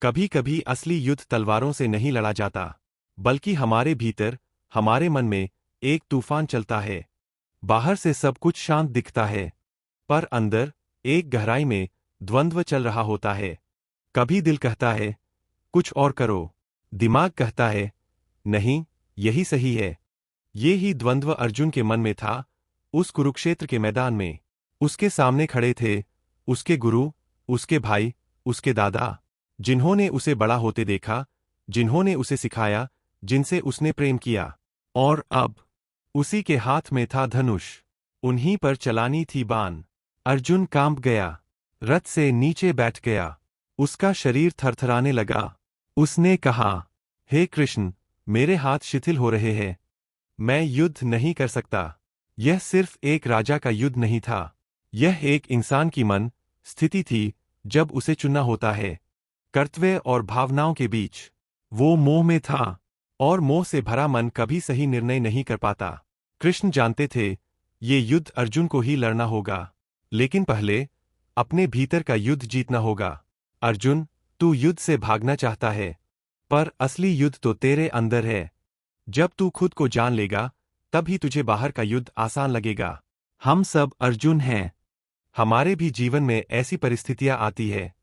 कभी कभी असली युद्ध तलवारों से नहीं लड़ा जाता, बल्कि हमारे भीतर, हमारे मन में एक तूफान चलता है। बाहर से सब कुछ शांत दिखता है, पर अंदर एक गहराई में द्वंद्व चल रहा होता है। कभी दिल कहता है कुछ और करो, दिमाग कहता है नहीं, यही सही है। ये ही द्वंद्व अर्जुन के मन में था, उस कुरुक्षेत्र के मैदान में। उसके सामने खड़े थे उसके गुरु, उसके भाई, उसके दादा, जिन्होंने उसे बड़ा होते देखा, जिन्होंने उसे सिखाया, जिनसे उसने प्रेम किया। और अब उसी के हाथ में था धनुष, उन्हीं पर चलानी थी बाण। अर्जुन कांप गया, रथ से नीचे बैठ गया, उसका शरीर थरथराने लगा। उसने कहा, हे कृष्ण, मेरे हाथ शिथिल हो रहे हैं, मैं युद्ध नहीं कर सकता। यह सिर्फ एक राजा का युद्ध नहीं था, यह एक इंसान की मन स्थिति थी। जब उसे चुनना होता है कर्तव्य और भावनाओं के बीच, वो मोह में था, और मोह से भरा मन कभी सही निर्णय नहीं कर पाता। कृष्ण जानते थे ये युद्ध अर्जुन को ही लड़ना होगा, लेकिन पहले अपने भीतर का युद्ध जीतना होगा। अर्जुन, तू युद्ध से भागना चाहता है, पर असली युद्ध तो तेरे अंदर है। जब तू खुद को जान लेगा, तब ही तुझे बाहर का युद्ध आसान लगेगा। हम सब अर्जुन हैं। हमारे भी जीवन में ऐसी परिस्थितियां आती है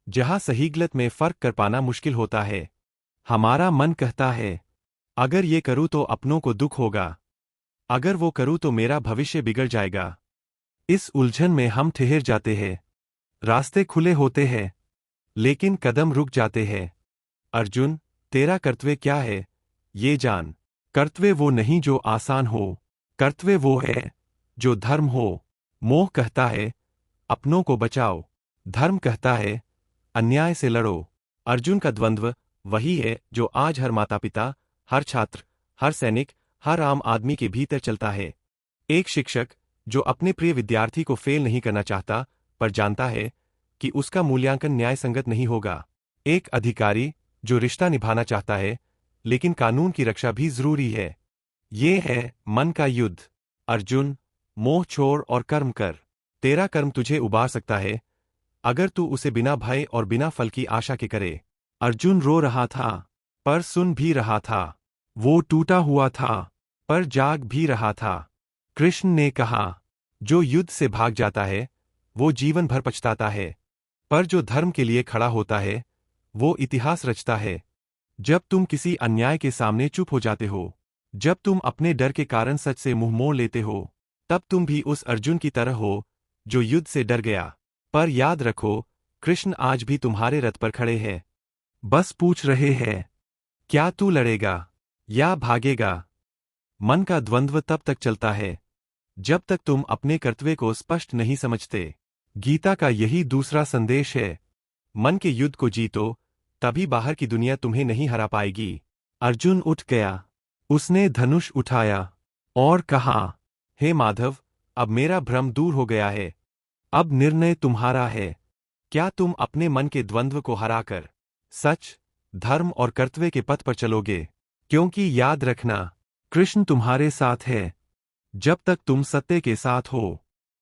जहां सही गलत में फर्क कर पाना मुश्किल होता है। हमारा मन कहता है, अगर ये करूं तो अपनों को दुख होगा, अगर वो करूं तो मेरा भविष्य बिगड़ जाएगा। इस उलझन में हम ठहर जाते हैं। रास्ते खुले होते हैं, लेकिन कदम रुक जाते हैं। अर्जुन, तेरा कर्तव्य क्या है, ये जान। कर्तव्य वो नहीं जो आसान हो, कर्तव्य वो है जो धर्म हो। मोह कहता है अपनों को बचाओ, धर्म कहता है अन्याय से लड़ो। अर्जुन का द्वंद्व वही है जो आज हर माता पिता, हर छात्र, हर सैनिक, हर आम आदमी के भीतर चलता है। एक शिक्षक जो अपने प्रिय विद्यार्थी को फेल नहीं करना चाहता, पर जानता है कि उसका मूल्यांकन न्यायसंगत नहीं होगा। एक अधिकारी जो रिश्ता निभाना चाहता है, लेकिन कानून की रक्षा भी जरूरी है। ये है मन का युद्ध। अर्जुन, मोह छोड़ और कर्म कर। तेरा कर्म तुझे उबार सकता है, अगर तू उसे बिना भय और बिना फल की आशा के करे। अर्जुन रो रहा था, पर सुन भी रहा था। वो टूटा हुआ था, पर जाग भी रहा था। कृष्ण ने कहा, जो युद्ध से भाग जाता है वो जीवन भर पछताता है, पर जो धर्म के लिए खड़ा होता है वो इतिहास रचता है। जब तुम किसी अन्याय के सामने चुप हो जाते हो, जब तुम अपने डर के कारण सच से मुंह मोड़ लेते हो, तब तुम भी उस अर्जुन की तरह हो जो युद्ध से डर गया। पर याद रखो, कृष्ण आज भी तुम्हारे रथ पर खड़े हैं, बस पूछ रहे हैं, क्या तू लड़ेगा या भागेगा। मन का द्वंद्व तब तक चलता है जब तक तुम अपने कर्तव्य को स्पष्ट नहीं समझते। गीता का यही दूसरा संदेश है, मन के युद्ध को जीतो, तभी बाहर की दुनिया तुम्हें नहीं हरा पाएगी। अर्जुन उठ गया, उसने धनुष उठाया और कहा, हे माधव, अब मेरा भ्रम दूर हो गया है, अब निर्णय तुम्हारा है। क्या तुम अपने मन के द्वंद्व को हराकर सच, धर्म और कर्तव्य के पथ पर चलोगे? क्योंकि याद रखना, कृष्ण तुम्हारे साथ है जब तक तुम सत्य के साथ हो।